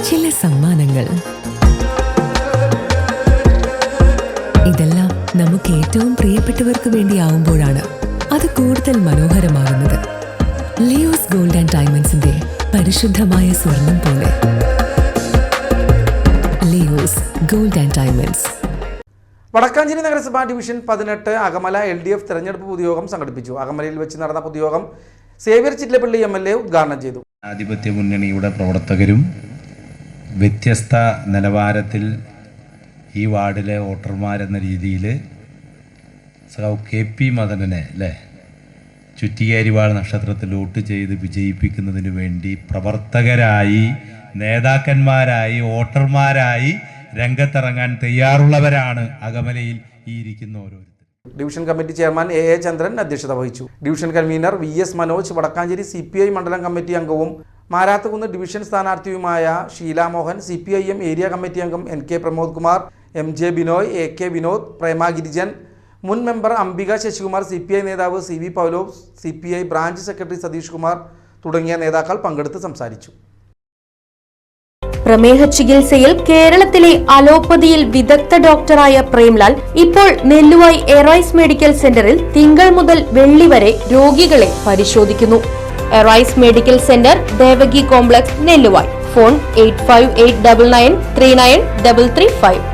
ചില സമ്മാനങ്ങൾ. ഇതെല്ലാം നമുക്ക് ഏറ്റവും പ്രിയപ്പെട്ടവർക്ക് വേണ്ടിയാവുമ്പോഴാണ് അത് കൂടുതൽ മനോഹരമാകുന്നത്. ലിയോസ് ഗോൾഡ് ആൻഡ് ഡയമണ്ട്സിന്റെ പരിശുദ്ധമായ സ്വർണം പോലെ. Leos gold and diamonds. Vadakkanchery നഗരസഭാ ഡിവിഷൻ 18 അകമല LDF തെരഞ്ഞെടുപ്പ് പൊതുയോഗം സംഘടിപ്പിച്ചു. അകമലയിൽ വെച്ച് നടന്ന പൊതുയോഗം സേവ്യർ ചിറ്റലപ്പള്ളി MLA ഉദ്ഘാടനം ചെയ്തു. ജനാധിപത്യ മുന്നണിയുടെ പ്രവർത്തകരും വ്യത്യസ്ത നിലവാരത്തിൽ ഈ വാർഡിലെ വോട്ടർമാരെന്ന രീതിയിൽ KP മദനനെ ചുറ്റിയേരിവാൾ നക്ഷത്രത്തിൽ വോട്ട് ചെയ്ത് വിജയിപ്പിക്കുന്നതിന് വേണ്ടി പ്രവർത്തകരായി, നേതാക്കന്മാരായി, വോട്ടർമാരായി രംഗത്തിറങ്ങാൻ തയ്യാറുള്ളവരാണ് അകമലയിൽ ഈ ഇരിക്കുന്ന ഓരോരുത്തരും. Division committee chairman AA Chandran അധ്യക്ഷത വഹിച്ചു. Division convener VS Manoj, Vadakkanchery CPI മണ്ഡലം കമ്മിറ്റി അംഗവും മാരാത്തുകുന്ന് ഡിവിഷൻ സ്ഥാനാർത്ഥിയുമായ Sheela Mohan, CPIM area committee അംഗം NK Pramod Kumar, MJ Binoy, AK Vinod, Prema Girijan, മുൻ മെമ്പർ അംബിക ശശികുമാർ, CPI നേതാവ് CV Paulose, CPI branch secretary Satheesh Kumar തുടങ്ങിയ നേതാക്കൾ പങ്കെടുത്ത് സംസാരിച്ചു. പ്രമേഹ ചികിത്സയിൽ കേരളത്തിലെ അലോപ്പതിയിൽ വിദഗ്ധ ഡോക്ടറായ പ്രേംലാൽ ഇപ്പോൾ നെല്ലുവായി എറൈസ് മെഡിക്കൽ സെന്ററിൽ തിങ്കൾ മുതൽ വെള്ളി വരെ രോഗികളെ പരിശോധിക്കുന്നു. Arise medical centre, Devaki complex, Nelluvayi. Phone 8589939335.